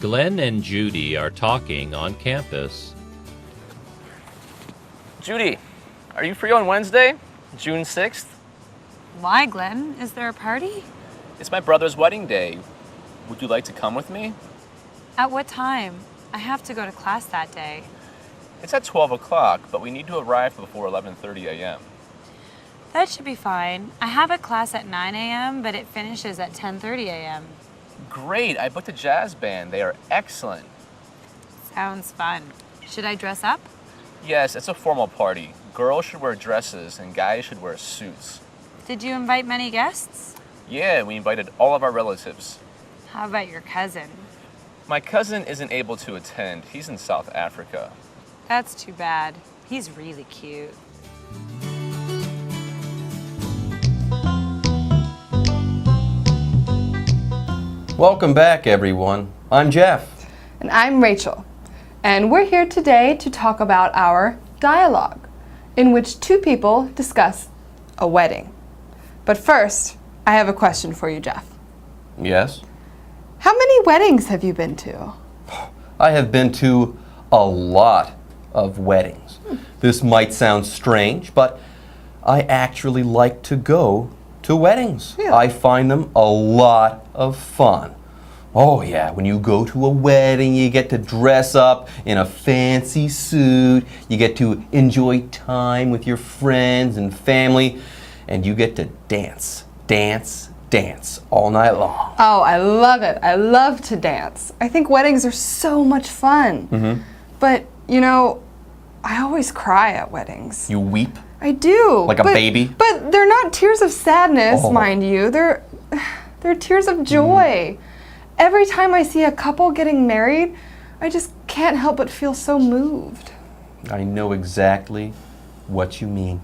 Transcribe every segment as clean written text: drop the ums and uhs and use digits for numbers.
Glenn and Judy are talking on campus. Judy, are you free on Wednesday, June 6th? Why, Glenn? Is there a party? It's my brother's wedding day. Would you like to come with me? At what time? I have to go to class that day. It's at 12 o'clock, but we need to arrive before 11:30 a.m. That should be fine. I have a class at 9 a.m., but it finishes at 10:30 a.m. Great, I booked a jazz band. They are excellent. Sounds fun. Should I dress up? Yes, it's a formal party. Girls should wear dresses and guys should wear suits. Did you invite many guests? Yeah, we invited all of our relatives. How about your cousin? My cousin isn't able to attend. He's in South Africa. That's too bad. He's really cute. Welcome back, everyone. I'm Jeff. And I'm Rachel. And we're here today to talk about our dialogue, in which two people discuss a wedding. But first, I have a question for you, Jeff. Yes? How many weddings have you been to? I have been to a lot of weddings. This might sound strange, but I actually like to go to weddings. Yeah. I find them a lot of fun. Oh yeah, when you go to a wedding, you get to dress up in a fancy suit, you get to enjoy time with your friends and family, and you get to dance all night long. Oh, I love it. I love to dance. I think weddings are so much fun. Mm-hmm. But, you know, I always cry at weddings. You weep? I do. Like a baby? But they're not tears of sadness, Oh. mind you. They're tears of joy. Every time I see a couple getting married, I just can't help but feel so moved. I know exactly what you mean.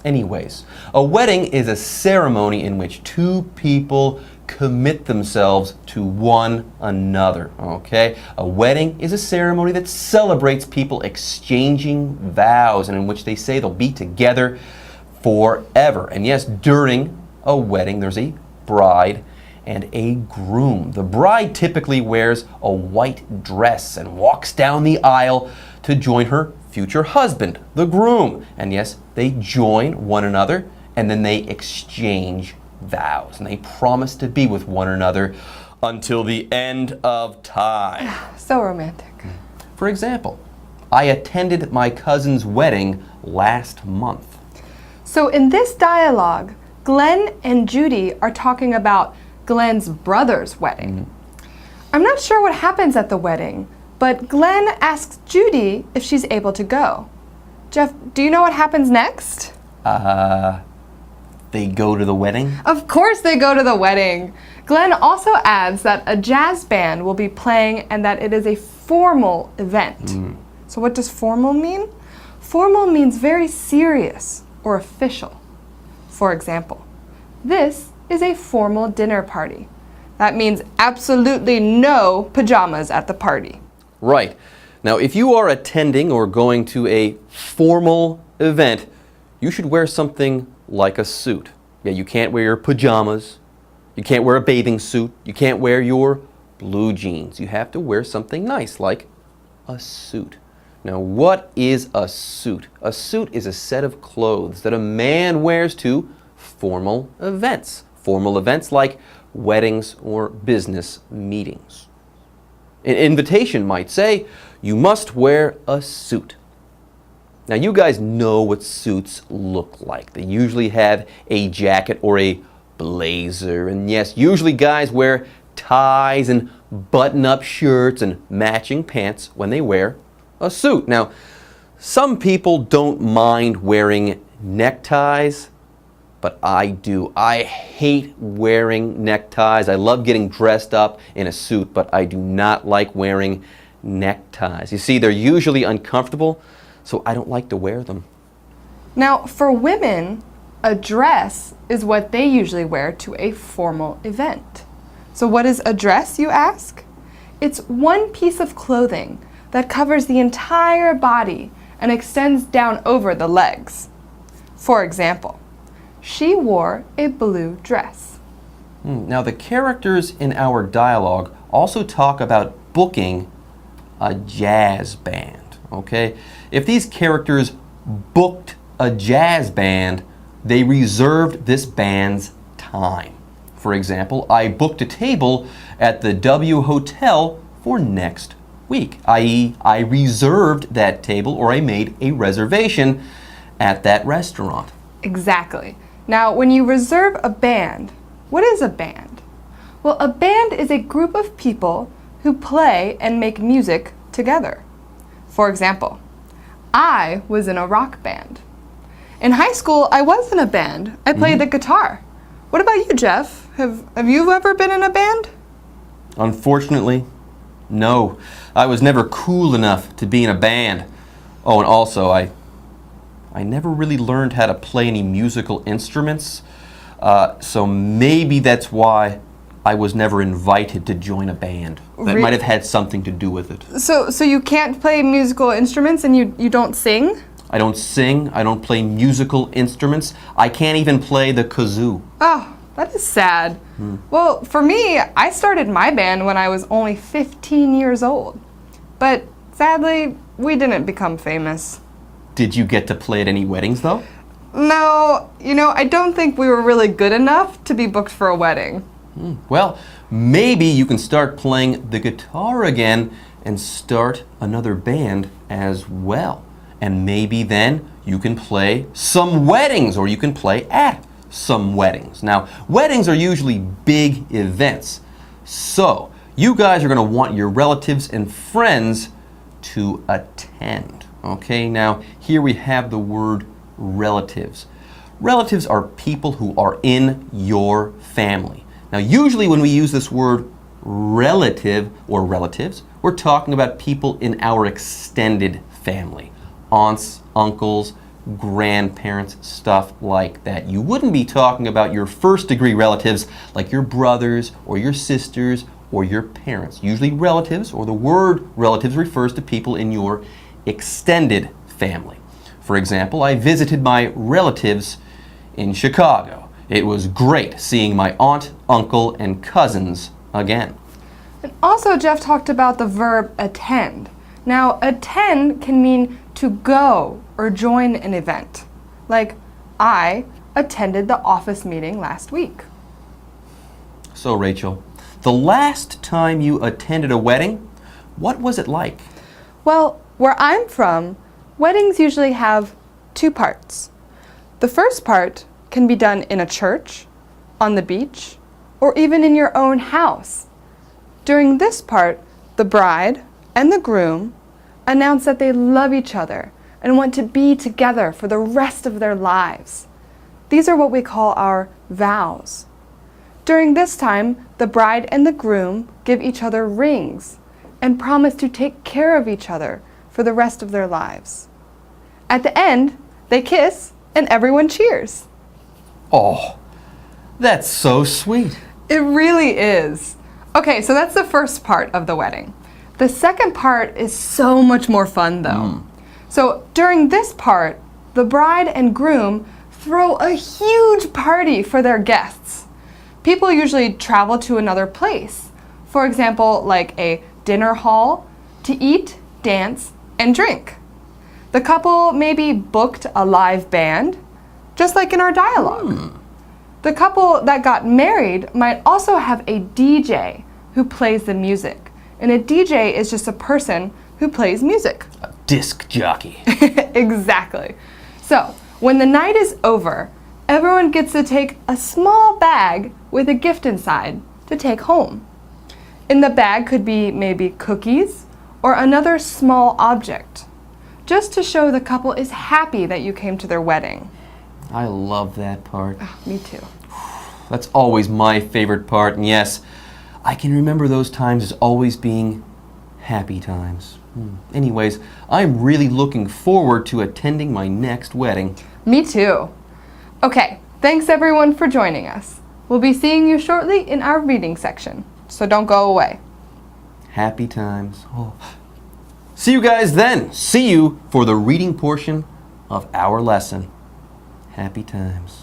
Anyways, a wedding is a ceremony in which two people commit themselves to one another, okay? A wedding is a ceremony that celebrates people exchanging vows and in which they say they'll be together forever. And yes, during a wedding, there's a bride and a groom. The bride typically wears a white dress and walks down the aisle to join her future husband, the groom. And yes, they join one another and then they exchange vows and they promise to be with one another until the end of time. So romantic. For example, I attended my cousin's wedding last month. So in this dialogue, Glenn and Judy are talking about Glenn's brother's wedding. I'm not sure what happens at the wedding, but Glenn asks Judy if she's able to go. Jeff, do you know what happens next? They go to the wedding? Of course they go to the wedding. Glenn also adds that a jazz band will be playing and that it is a formal event. So what does formal mean? Formal means very serious or official. For example, this is a formal dinner party. That means absolutely no pajamas at the party. Right. Now, if you are attending or going to a formal event, you should wear something like a suit. Yeah, you can't wear your pajamas. You can't wear a bathing suit. You can't wear your blue jeans. You have to wear something nice like a suit. Now, what is a suit? A suit is a set of clothes that a man wears to formal events. Formal events like weddings or business meetings. An invitation might say, you must wear a suit. Now you guys know what suits look like. They usually have a jacket or a blazer. And yes, usually guys wear ties and button-up shirts and matching pants when they wear a suit. Now, some people don't mind wearing neckties, but I do. I hate wearing neckties. I love getting dressed up in a suit, but I do not like wearing neckties. You see, they're usually uncomfortable, so I don't like to wear them. Now, for women, a dress is what they usually wear to a formal event. So what is a dress, you ask? It's one piece of clothing that covers the entire body and extends down over the legs. For example, she wore a blue dress. Now, the characters in our dialogue also talk about booking a jazz band, okay? If these characters booked a jazz band, they reserved this band's time. For example, I booked a table at the W Hotel for next week, i.e., I reserved that table or I made a reservation at that restaurant. Exactly. Now, when you reserve a band, what is a band? Well, a band is a group of people who play and make music together. For example, I was in a rock band. In high school, I was in a band. I played the guitar. What about you, Jeff? Have you ever been in a band? Unfortunately, no. I was never cool enough to be in a band. Oh, and also, I never really learned how to play any musical instruments, so maybe that's why I was never invited to join a band. That might have had something to do with it. So you can't play musical instruments and you don't sing? I don't sing, I don't play musical instruments, I can't even play the kazoo. Oh, that is sad. Well, for me, I started my band when I was only 15 years old. But sadly, we didn't become famous. Did you get to play at any weddings, though? No, I don't think we were really good enough to be booked for a wedding. Well, maybe you can start playing the guitar again and start another band as well. And maybe then you can play some weddings, or you can play at some weddings. Now, weddings are usually big events, so you guys are going to want your relatives and friends to attend. Okay, now here we have the word relatives. Relatives are people who are in your family. Now, usually when we use this word relative or relatives, we're talking about people in our extended family. Aunts, uncles, grandparents, stuff like that. You wouldn't be talking about your first degree relatives like your brothers or your sisters or your parents. Usually relatives, or the word relatives, refers to people in your extended family. For example, I visited my relatives in Chicago. It was great seeing my aunt, uncle, and cousins again. And also, Jeff talked about the verb attend. Now, attend can mean to go or join an event. Like, I attended the office meeting last week. So, Rachel, the last time you attended a wedding, what was it like? Well, where I'm from, weddings usually have two parts. The first part can be done in a church, on the beach, or even in your own house. During this part, the bride and the groom announce that they love each other and want to be together for the rest of their lives. These are what we call our vows. During this time, the bride and the groom give each other rings and promise to take care of each other for the rest of their lives. At the end, they kiss and everyone cheers. Oh, that's so sweet. It really is. Okay, so that's the first part of the wedding. The second part is so much more fun though. So during this part, the bride and groom throw a huge party for their guests. People usually travel to another place. For example, like a dinner hall to eat, dance, and drink. The couple maybe booked a live band, just like in our dialogue. The couple that got married might also have a DJ who plays the music. And a DJ is just a person who plays music. A disc jockey. Exactly. So, when the night is over, everyone gets to take a small bag with a gift inside to take home. In the bag could be maybe cookies or another small object, just to show the couple is happy that you came to their wedding. I love that part. Oh, me too. That's always my favorite part, and yes, I can remember those times as always being happy times. Anyways, I'm really looking forward to attending my next wedding. Me too. Okay, thanks everyone for joining us. We'll be seeing you shortly in our reading section, so don't go away. Happy times. Oh. See you guys then. See you for the reading portion of our lesson. Happy times.